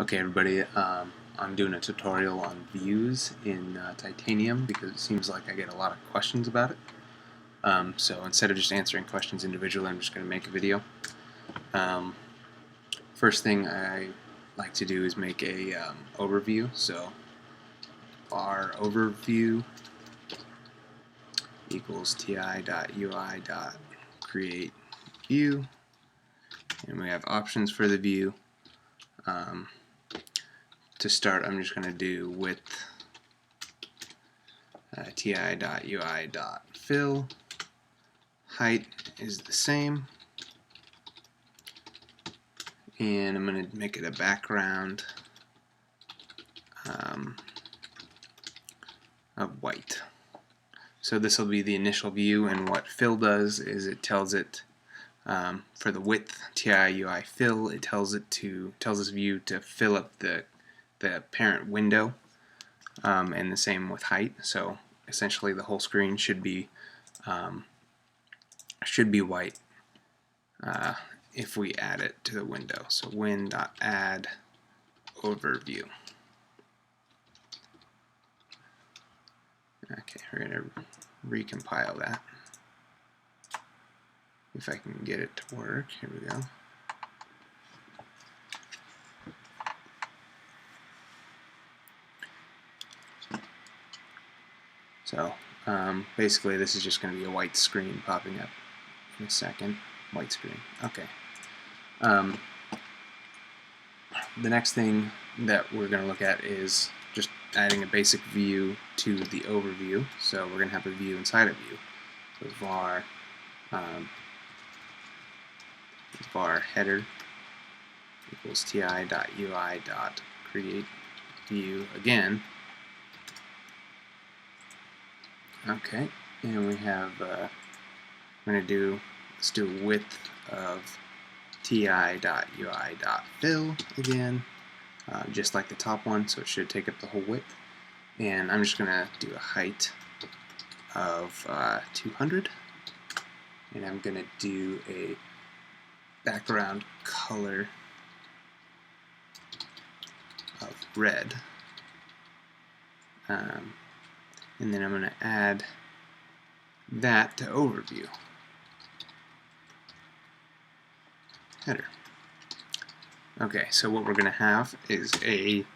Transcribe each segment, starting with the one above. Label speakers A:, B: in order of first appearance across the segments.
A: Okay, everybody, I'm doing a tutorial on views in Titanium because it seems like I get a lot of questions about it. So instead of just answering questions individually, I'm just going to make a video. Um, First thing I like to do is make a overview. So var overview equals ti.ui.create view, and we have options for the view. To start, I'm just going to do width ti.ui.fill. Height is the same, and I'm going to make it a background of white. So this will be the initial view, and what fill does is it tells it for the width TIUI fill, it tells this view to fill up the parent window, and the same with height. So essentially, the whole screen should be white if we add it to the window. So win.add overview. Okay, we're going to recompile that. If I can get it to work, here we go. So basically this is just going to be a white screen popping up in a second. White screen. Okay. The next thing that we're going to look at is just adding a basic view to the overview. So we're going to have a view inside a view. So var header equals ti.ui.create view again. Okay, and we have let's do width of ti.ui.fill again, just like the top one, so it should take up the whole width. And I'm just going to do a height of 200, and I'm going to do a background color of red, and then I'm going to add that to overview header. Okay, so what we're going to have is a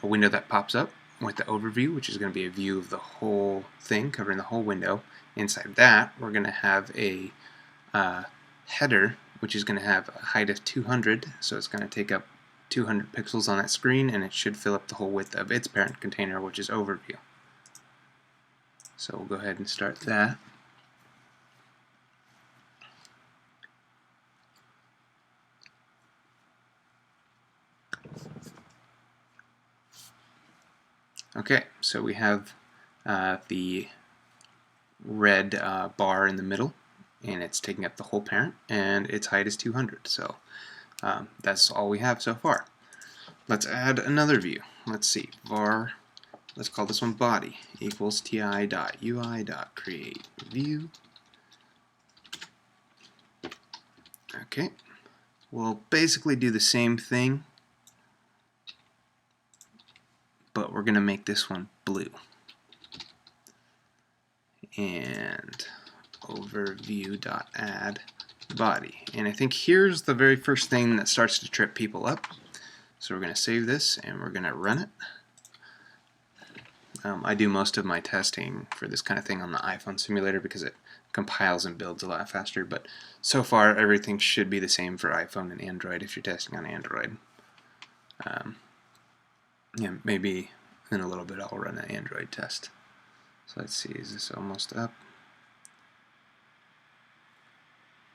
A: window that pops up with the overview, which is going to be a view of the whole thing, covering the whole window. Inside that, we're going to have a header, which is going to have a height of 200, so it's going to take up 200 pixels on that screen, and it should fill up the whole width of its parent container, which is overview. So we'll go ahead and start that. Okay, so we have the red bar in the middle, and it's taking up the whole parent, and its height is 200. So that's all we have so far. Let's add another view. Let's see, var, let's call this one body, equals ti.ui.create view. Okay, we'll basically do the same thing, but we're going to make this one blue. And overview.add body. And I think here's the very first thing that starts to trip people up. So we're going to save this and we're going to run it. I do most of my testing for this kind of thing on the iPhone simulator because it compiles and builds a lot faster, but so far everything should be the same for iPhone and Android if you're testing on Android. Yeah, maybe in a little bit I'll run an Android test. So let's see, is this almost up?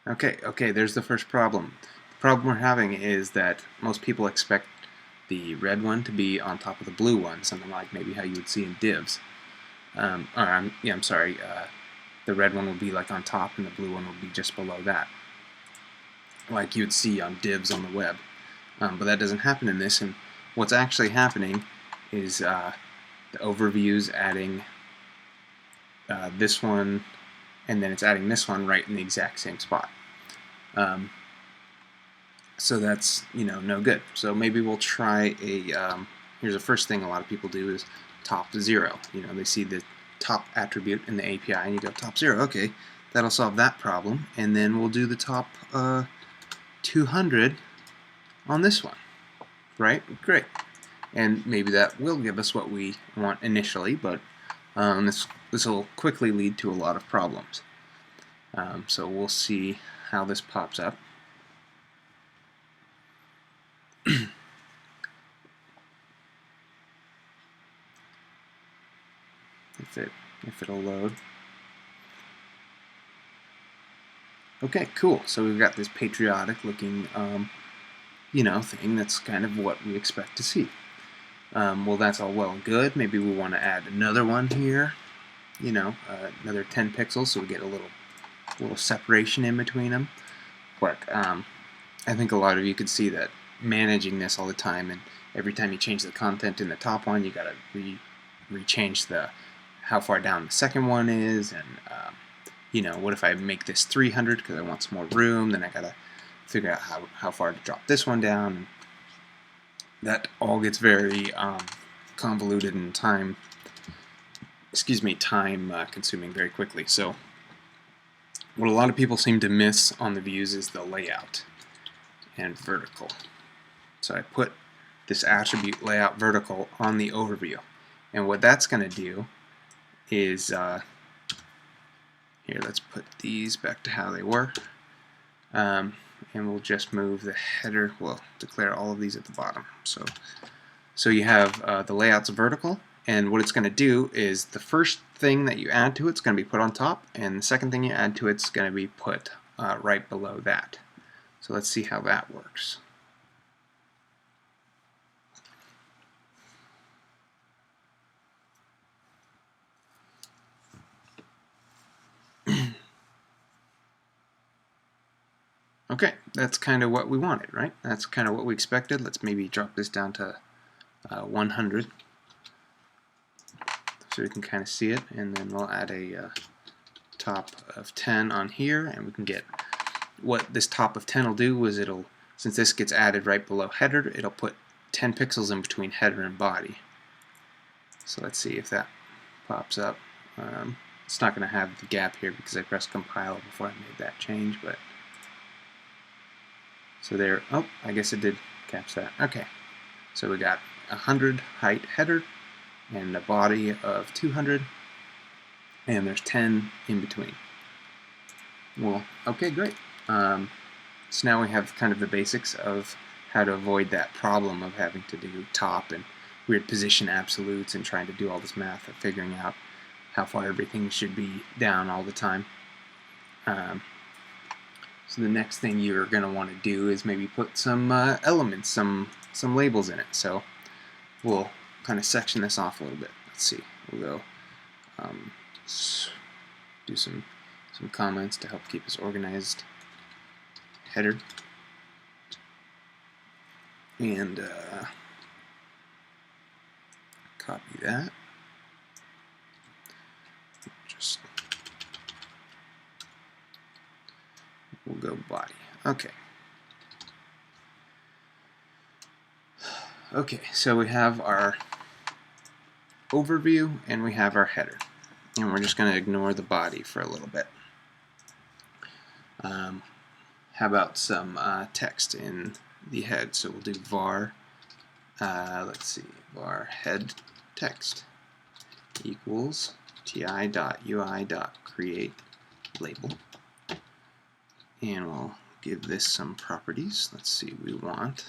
A: Okay, there's the first problem. The problem we're having is that most people expect the red one to be on top of the blue one, something like maybe how you would see in divs. The red one will be like on top and the blue one will be just below that, like you'd see on divs on the web. But that doesn't happen in this, and what's actually happening is the overview's adding this one, and then it's adding this one right in the exact same spot. So that's, no good. So maybe we'll try here's the first thing a lot of people do is top 0. They see the top attribute in the API and you go top 0. Okay, that'll solve that problem. And then we'll do the top 200 on this one. Right? Great. And maybe that will give us what we want initially, but this will quickly lead to a lot of problems. So we'll see how this pops up. if it'll load. Okay, cool. So we've got this patriotic looking thing that's kind of what we expect to see. Well, that's all well and good. Maybe we want to add another one here, another 10 pixels so we get a little separation in between them. But I think a lot of you could see that managing this all the time, and every time you change the content in the top one, you got to re-change how far down the second one is, and what if I make this 300 because I want some more room, then I got to figure out how far to drop this one down. That all gets very convoluted and time consuming very quickly. So what a lot of people seem to miss on the views is the layout and vertical. So I put this attribute layout vertical on the overview, and what that's going to do is here, let's put these back to how they were, and we'll just move the header. We'll declare all of these at the bottom. So you have the layout's vertical, and what it's going to do is the first thing that you add to it's going to be put on top, and the second thing you add to it's going to be put right below that. So let's see how that works. Okay, that's kind of what we wanted, right? That's kind of what we expected. Let's maybe drop this down to 100 so we can kind of see it, and then we'll add a top of 10 on here, and we can get what this top of 10 will do is since this gets added right below header, it'll put 10 pixels in between header and body. So let's see if that pops up. It's not going to have the gap here because I pressed compile before I made that change, but so there, I guess it did catch that. Okay, so we got 100 height header and a body of 200, and there's 10 in between. Well, okay, great. So now we have kind of the basics of how to avoid that problem of having to do top and weird position absolutes and trying to do all this math of figuring out how far everything should be down all the time. So the next thing you're going to want to do is maybe put some elements, some labels in it. So we'll kind of section this off a little bit. Let's see. We'll go do some comments to help keep us organized. Header. And copy that. We'll go body. Okay. Okay, so we have our overview and we have our header. And we're just going to ignore the body for a little bit. How about some text in the head? So we'll do var, let's see, var head text equals ti.ui.create label. And we'll give this some properties. Let's see, we want,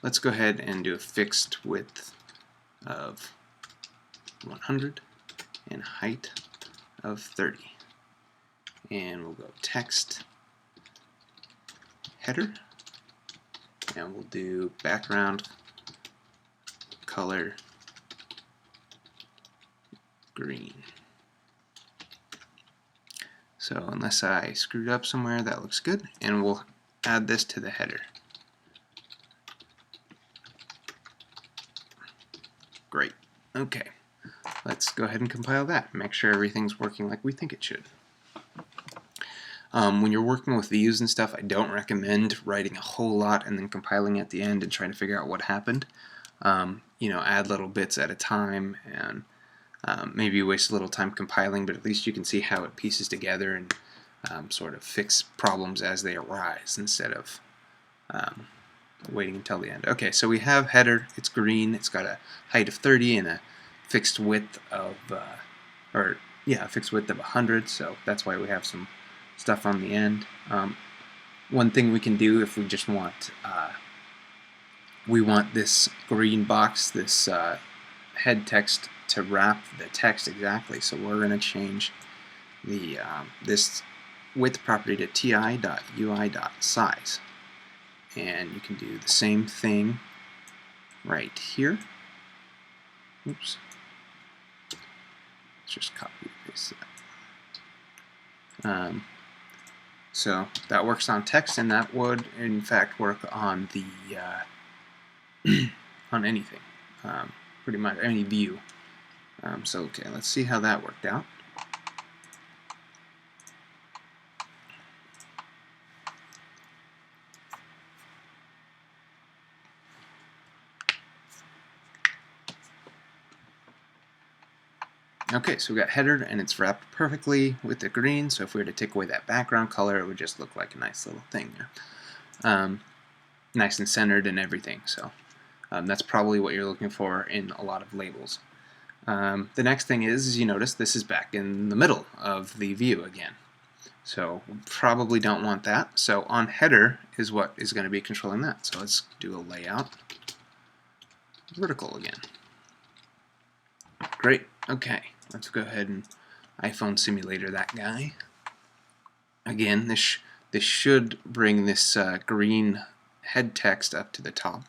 A: let's go ahead and do a fixed width of 100 and height of 30. And we'll go text header, and we'll do background color green. So unless I screwed up somewhere, that looks good, and we'll add this to the header. Great. Okay, let's go ahead and compile that. Make sure everything's working like we think it should. When you're working with views and stuff, I don't recommend writing a whole lot and then compiling at the end and trying to figure out what happened. Add little bits at a time, and maybe waste a little time compiling, but at least you can see how it pieces together and sort of fix problems as they arise instead of waiting until the end. Okay, so we have header. It's green. It's got a height of 30 and a fixed width of, a fixed width of 100. So that's why we have some stuff on the end. One thing we can do if we just want, we want this green box, this head text, to wrap the text exactly. So we're going to change the this width property to ti.ui.size. And you can do the same thing right here. Oops. Let's just copy and paste that. So that works on text, and that would, in fact, work on the on anything, pretty much any view. Okay, let's see how that worked out. Okay, so we got header, and it's wrapped perfectly with the green, so if we were to take away that background color, it would just look like a nice little thing there. Nice and centered and everything, so that's probably what you're looking for in a lot of labels. The next thing is, you notice this is back in the middle of the view again. So we probably don't want that. So on header is what is going to be controlling that. So let's do a layout vertical again. Great. Okay, let's go ahead and iPhone simulator that guy. Again, this should bring this green head text up to the top.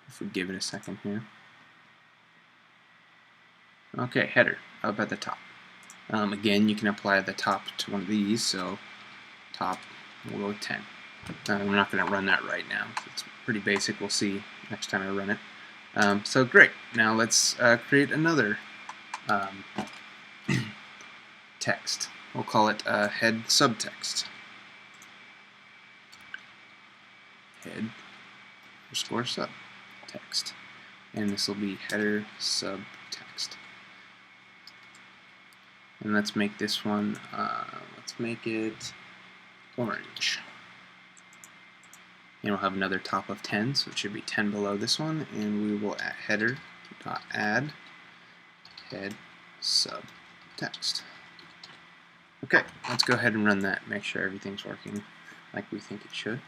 A: If we give it a second here. Okay, header up at the top. Again, you can apply the top to one of these, so top, we'll go with 10. We're not going to run that right now. It's pretty basic. We'll see next time I run it. So great. Now let's create another text. We'll call it head subtext. Head underscore subtext. And this will be header subtext. And let's make this one, let's make it orange. And we'll have another top of 10, so it should be 10 below this one, and we will add header.add head subtext. Okay, let's go ahead and run that, make sure everything's working like we think it should.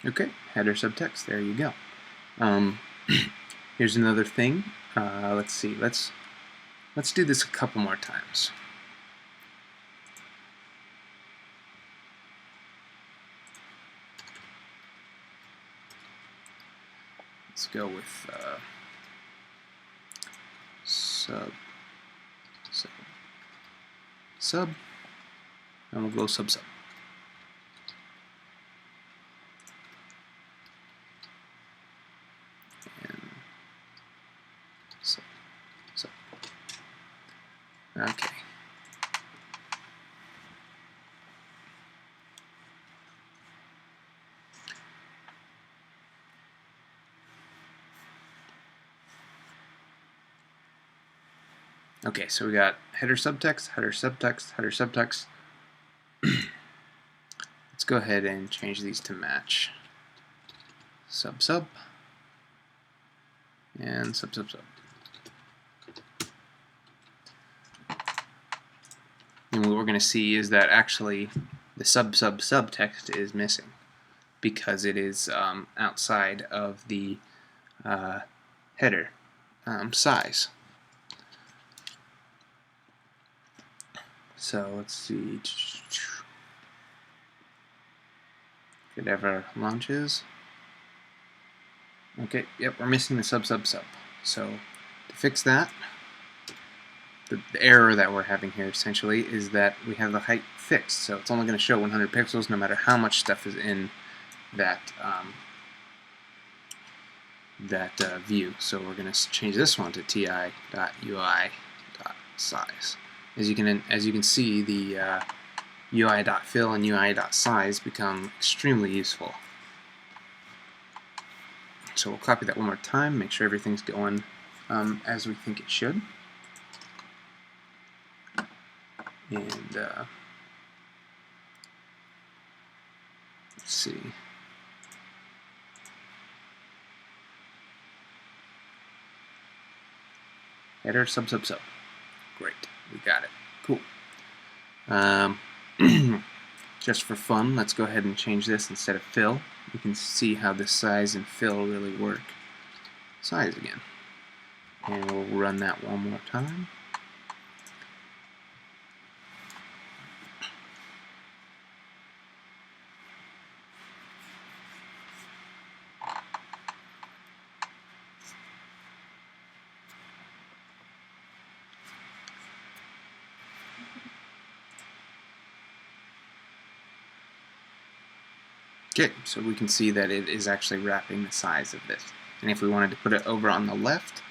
A: Okay, header subtext, there you go. Here's another thing. Let's see, let's do this a couple more times. Let's go with sub, and we'll go sub. Okay. Okay, so we got header subtext, header subtext, header subtext. Let's go ahead and change these to match. Sub, and sub. And what we're going to see is that actually the subtext is missing because it is outside of the header size. So let's see. It ever launches. Okay, yep, we're missing the sub. So to fix that, the error that we're having here essentially is that we have the height fixed. So it's only going to show 100 pixels no matter how much stuff is in that view. So we're going to change this one to ti.ui.size. As you can see, the UI.fill and UI.size become extremely useful. So we'll copy that one more time, make sure everything's going as we think it should. And let's see. Header sub. Great, we got it. Cool. Just for fun, let's go ahead and change this instead of fill. You can see how this size and fill really work. Size again. And we'll run that one more time. Okay, so we can see that it is actually wrapping the size of this. And if we wanted to put it over on the left,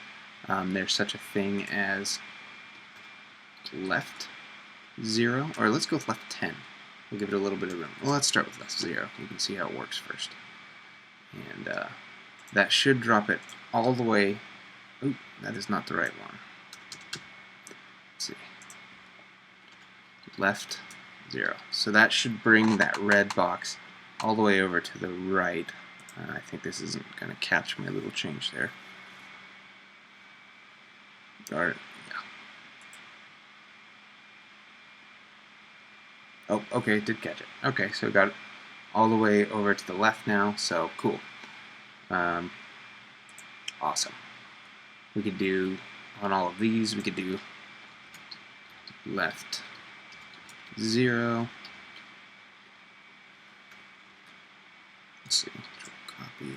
A: there's such a thing as left 0, or let's go with left 10. We'll give it a little bit of room. Well, let's start with left 0. You can see how it works first. And that should drop it all the way. Oop, that is not the right one. Let's see. Left 0. So that should bring that red box all the way over to the right. I think this isn't going to catch my little change there. Or, yeah. Oh, okay, it did catch it. Okay, so got it all the way over to the left now, so cool. Awesome. We could do, on all of these, we could do left 0. Let's see, copy.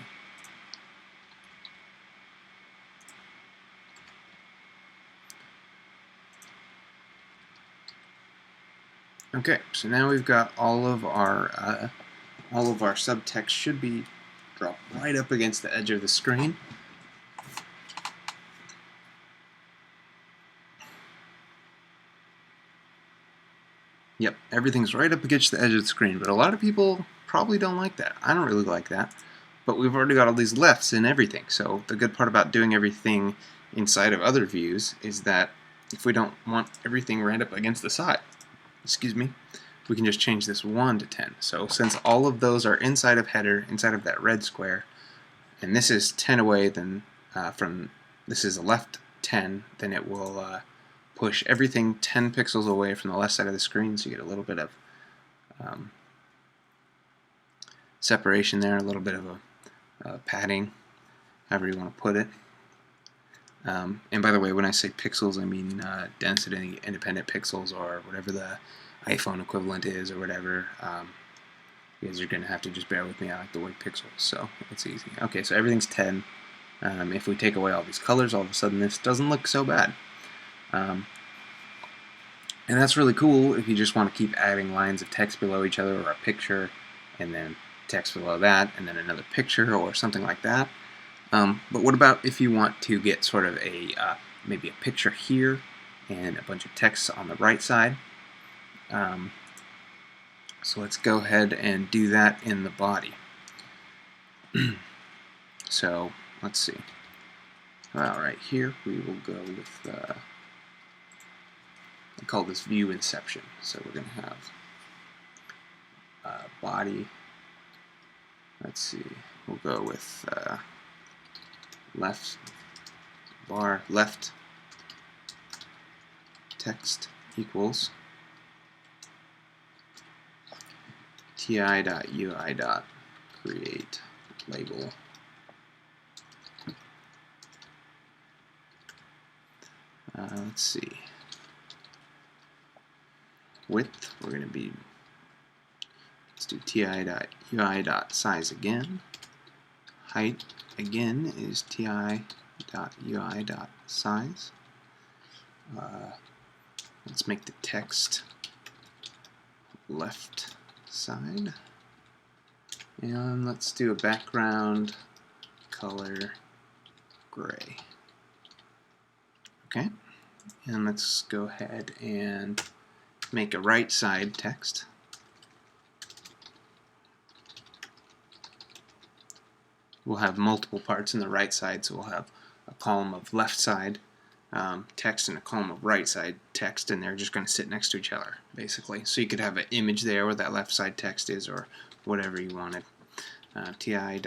A: Okay, so now we've got all of our subtext should be dropped right up against the edge of the screen. Yep, everything's right up against the edge of the screen, but a lot of people probably don't like that. I don't really like that, but we've already got all these lefts in everything. So the good part about doing everything inside of other views is that if we don't want everything right up against the side, excuse me, we can just change this 1 to 10. So since all of those are inside of header, inside of that red square, and this is 10 away, then this is a left 10, then it will push everything 10 pixels away from the left side of the screen, so you get a little bit of separation there, a little bit of a padding, however you want to put it. And by the way, when I say pixels, I mean density independent pixels, or whatever the iPhone equivalent is, or whatever. You guys are going to have to just bear with me. I like the word pixels, so it's easy. Okay, so everything's 10. If we take away all these colors, all of a sudden this doesn't look so bad. And that's really cool if you just want to keep adding lines of text below each other, or a picture, and then text below that, and then another picture, or something like that. But what about if you want to get sort of maybe a picture here, and a bunch of text on the right side? So let's go ahead and do that in the body. So let's see. Well, right here we will go with, I call this view inception. So we're going to have body. Let's see. We'll go with left bar, left text equals ti.ui.create label. Let's see. Width, we're going to be Let's do ti.ui.size again. Height again is ti.ui.size. Let's make the text left side. And let's do a background color gray. Okay, and let's go ahead and make a right side text. We'll have multiple parts in the right side, so we'll have a column of left side text and a column of right side text, and they're just going to sit next to each other, basically. So you could have an image there where that left side text is, or whatever you wanted. ti.ui.create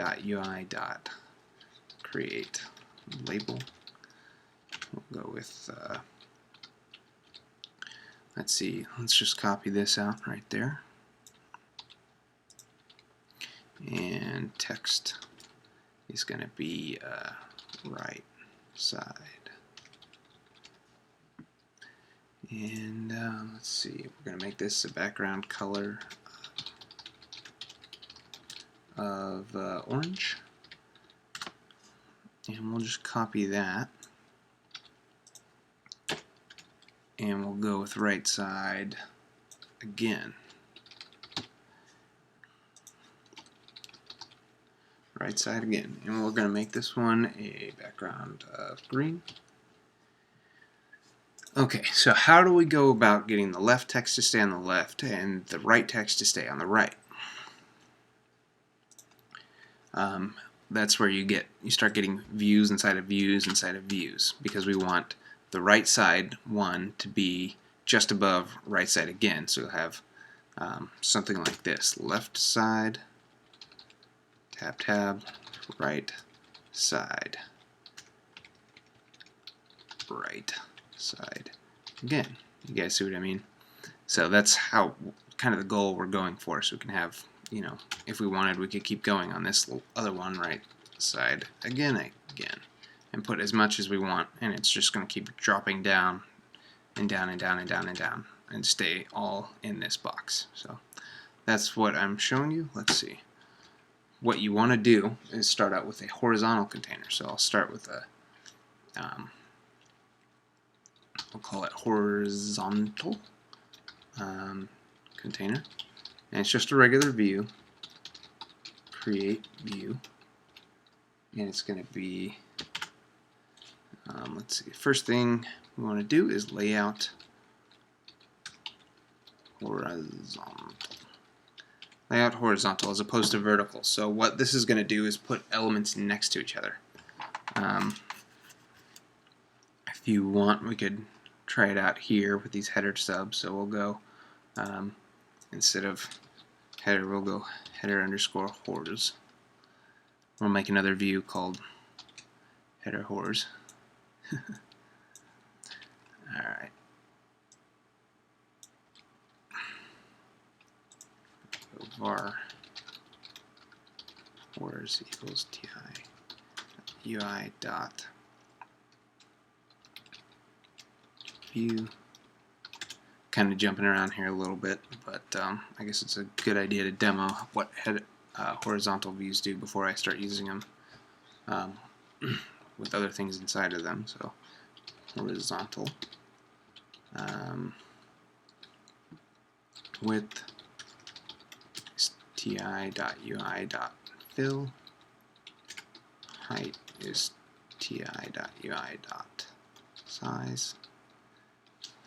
A: label. We'll go with, let's see, let's just copy this out right there. And text is going to be right side. And let's see, we're going to make this a background color of orange. And we'll just copy that. And we'll go with right side again. Right side again. And we're going to make this one a background of green. Okay, so how do we go about getting the left text to stay on the left and the right text to stay on the right? That's where you start getting views inside of views inside of views, because we want the right side one to be just above right side again. So you'll have something like this: left side, tab tab, right side, right side again. You guys see what I mean? So that's how kind of the goal we're going for. So we can have, you know, if we wanted, we could keep going on this other one, right side again, and put as much as we want, and it's just going to keep dropping down and down and down and down and down and stay all in this box. So that's what I'm showing you. Let's see. What you want to do is start out with a horizontal container. So I'll start with a we'll call it horizontal container, and it's just a regular view. Create view, and it's going to be let's see, first thing we want to do is layout horizontal. Layout horizontal as opposed to vertical. So what this is going to do is put elements next to each other. If you want, we could try it out here with these header subs. So we'll go, instead of header, we'll go header underscore hors. We'll make another view called header hors. Alright. Var hors equals ti ui dot view. Kind of jumping around here a little bit, but I guess it's a good idea to demo what horizontal views do before I start using them with other things inside of them. So horizontal width is ti.ui.fill. Height is ti.ui.size.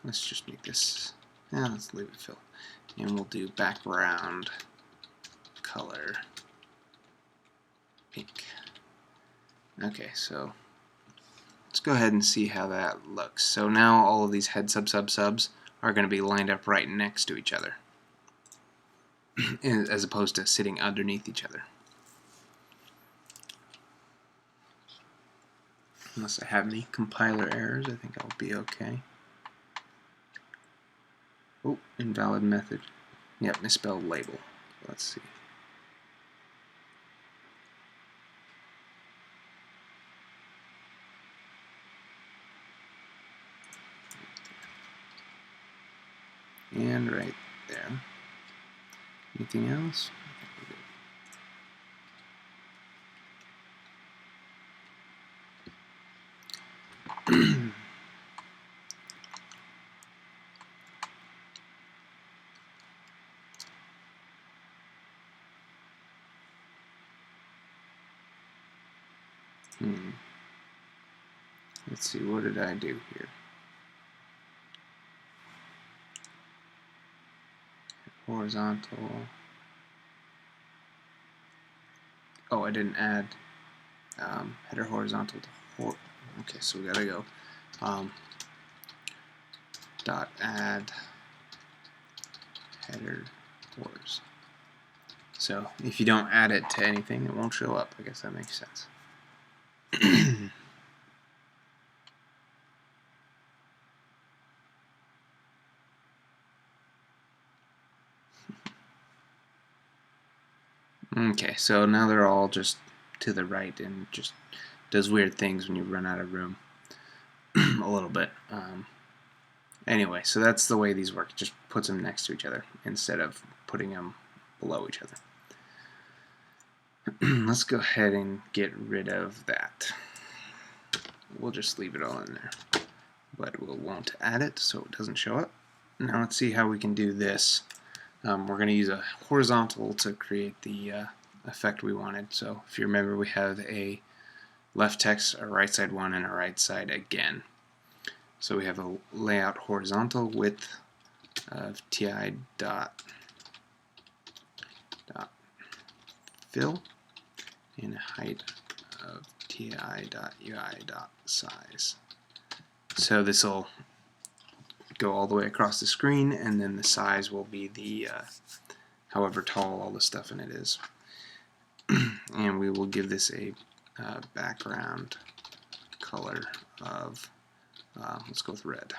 A: Let's just make this, let's leave it fill. And we'll do background color pink. Okay, so let's go ahead and see how that looks. So now all of these head subs are going to be lined up right next to each other as opposed to sitting underneath each other. Unless I have any compiler errors, I think I'll be okay. Oh, invalid method. Yep, misspelled label. Let's see. And right there. Anything else? Let's see, what did I do here? Horizontal. Oh, I didn't add header horizontal to okay, so we gotta go dot add header hors. So if you don't add it to anything, it won't show up. I guess that makes sense. Okay, so now they're all just to the right and just does weird things when you run out of room a little bit. Anyway, so that's the way these work. It just puts them next to each other instead of putting them below each other. Let's go ahead and get rid of that. We'll just leave it all in there, but we won't add it so it doesn't show up. Now let's see how we can do this. We're going to use a horizontal to create the effect we wanted. So if you remember, we have a left text, a right side one, and a right side again. So we have a layout horizontal width of ti dot fill and a height of ti dot ui dot size. So this will go all the way across the screen, and then the size will be the however tall all the stuff in it is. And we will give this a background color of let's go with red.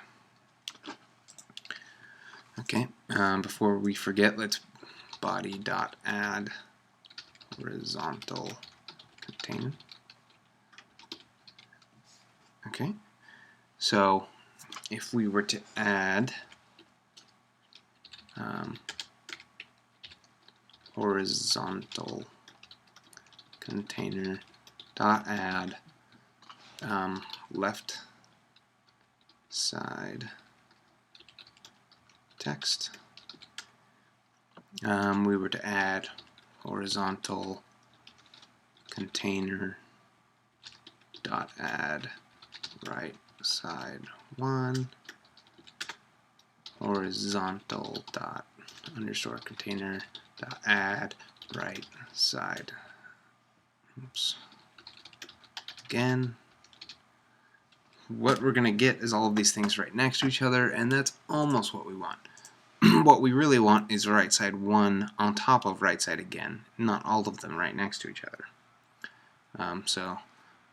A: Okay, before we forget, let's body dot add horizontal container. Okay, so if we were to add horizontal container dot add left side text, we were to add horizontal container dot add right side one, horizontal dot underscore container dot add right side. Oops. Again, what we're going to get is all of these things right next to each other, and that's almost what we want. What we really want is right side one on top of right side again, not all of them right next to each other. So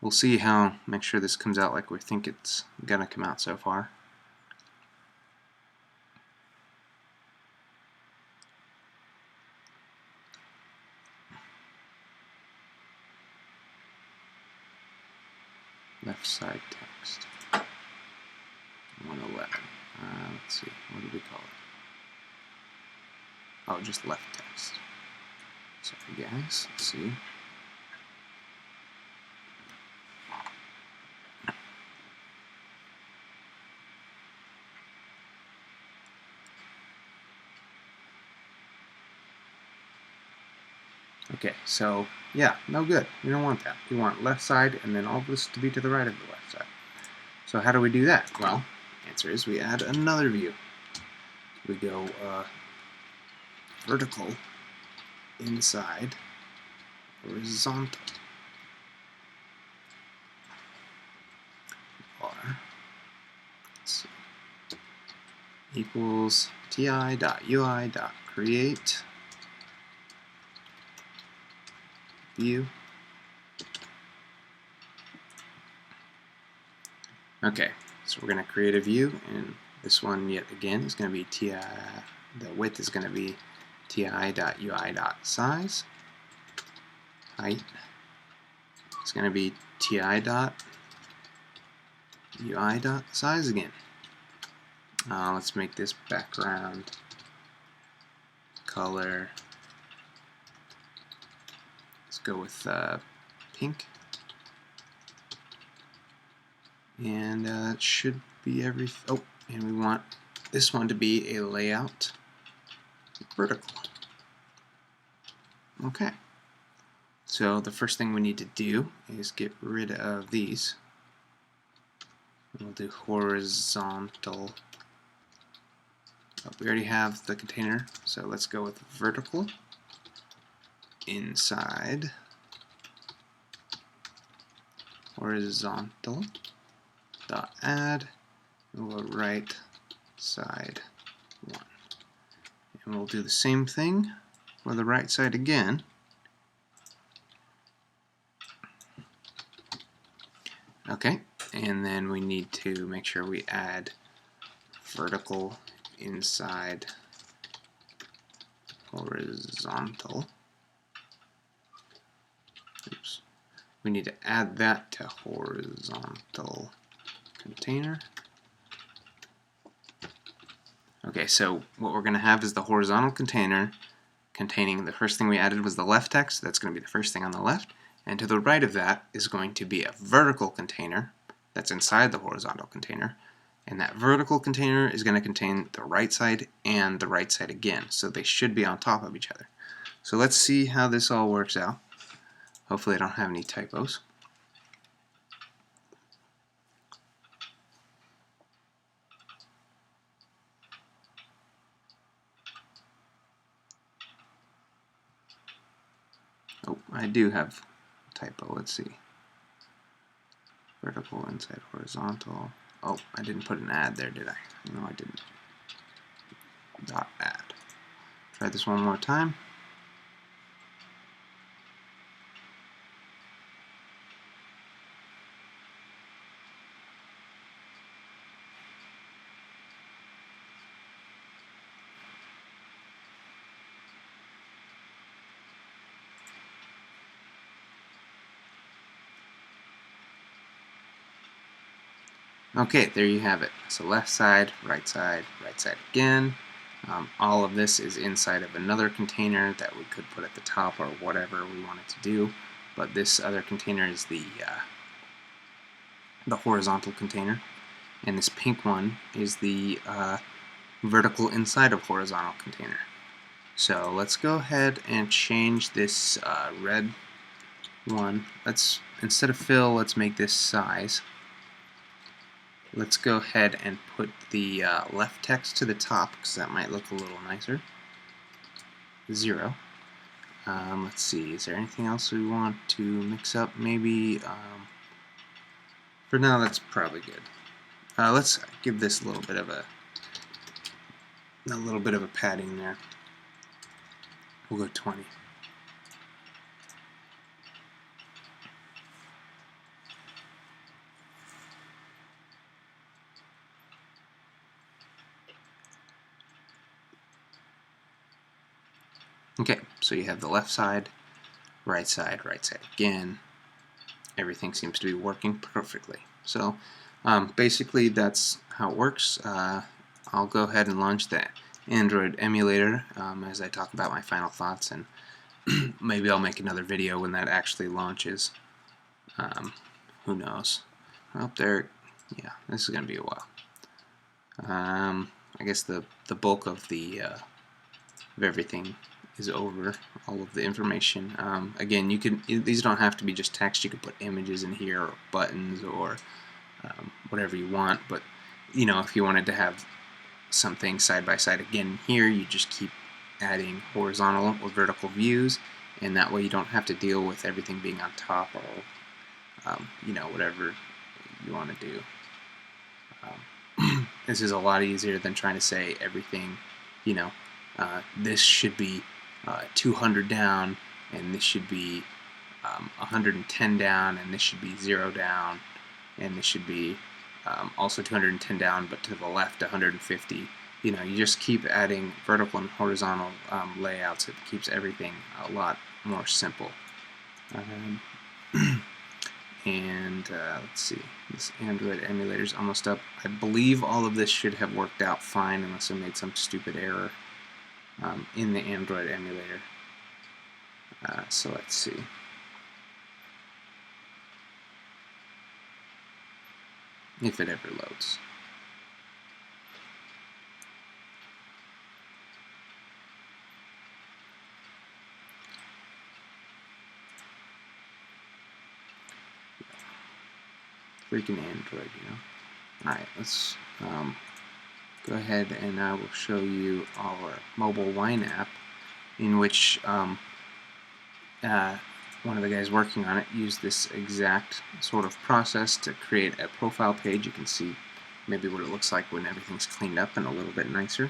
A: we'll see how, make sure this comes out like we think it's going to come out so far. Left side text 111. Let's see, what do we call it? Oh, just left text. Sorry guys, let's see. Okay, so yeah, no good. We don't want that. We want left side and then all this to be to the right of the left side. So how do we do that? Well, the answer is we add another view. We go vertical inside horizontal r equals ti.ui.create view. Okay, so we're going to create a view, and this one yet again is going to be ti. The width is going to be ti.ui.size. Height is going to be ti.ui.size again. Let's make this background color go with pink. And it should be everything. Oh, and we want this one to be a layout vertical. Okay. So the first thing we need to do is get rid of these. We'll do horizontal. Oh, we already have the container, so let's go with vertical inside horizontal dot add, and we'll right side 1. And we'll do the same thing for the right side again. Okay, and then we need to make sure we add vertical inside horizontal. Oops. We need to add that to horizontal container. Okay, so what we're going to have is the horizontal container containing the first thing we added was the left text. That's going to be the first thing on the left. And to the right of that is going to be a vertical container that's inside the horizontal container. And that vertical container is going to contain the right side and the right side again. So they should be on top of each other. So let's see how this all works out. Hopefully I don't have any typos. Oh, I do have a typo. Let's see. Vertical inside horizontal. Oh, I didn't put an add there, did I? No, I didn't. Dot add. Try this one more time. Okay, there you have it. So left side, right side again. All of this is inside of another container that we could put at the top or whatever we wanted to do. But this other container is the horizontal container, and this pink one is the vertical inside of horizontal container. So let's go ahead and change this red one. Let's, instead of fill, let's make this size. Let's go ahead and put the left text to the top because that might look a little nicer. 0. Let's see, is there anything else we want to mix up? Maybe, for now that's probably good. Let's give this a little bit of a padding there. We'll go 20. Okay, so you have the left side again. Everything seems to be working perfectly. So basically that's how it works. I'll go ahead and launch the Android emulator as I talk about my final thoughts, and maybe I'll make another video when that actually launches. Who knows? Up there, yeah, this is going to be a while. I guess the bulk of the of everything is over, all of the information. Again, these don't have to be just text. You could put images in here or buttons or whatever you want. But you know, if you wanted to have something side by side again here, you just keep adding horizontal or vertical views, and that way you don't have to deal with everything being on top or you know, whatever you want to do. This is a lot easier than trying to say everything, you know, this should be 200 down, and this should be 110 down, and this should be 0 down, and this should be also 210 down, but to the left 150. You know, you just keep adding vertical and horizontal layouts. It keeps everything a lot more simple. And let's see, this Android emulator is almost up. I believe all of this should have worked out fine unless I made some stupid error in the Android emulator. So let's see. if it ever loads. Freaking Android, you know. Alright, let's go ahead and I will show you our mobile wine app, in which one of the guys working on it used this exact sort of process to create a profile page. You can see maybe what it looks like when everything's cleaned up and a little bit nicer.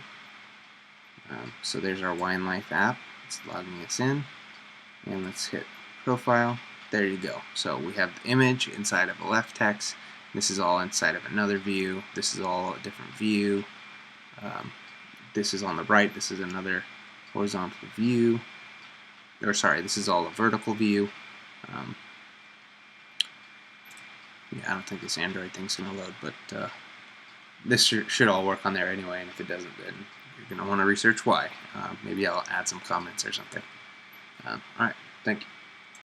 A: So there's our Wine Life app. It's logging us in, and let's hit profile. There you go. So we have the image inside of a left text. This is all inside of another view. This is all a different view. This is on the right. This is another horizontal view. Or sorry, this is all a vertical view. Yeah, I don't think this Android thing's going to load, but this should all work on there anyway, and if it doesn't, then you're going to want to research why. Maybe I'll add some comments or something. Alright, thank you.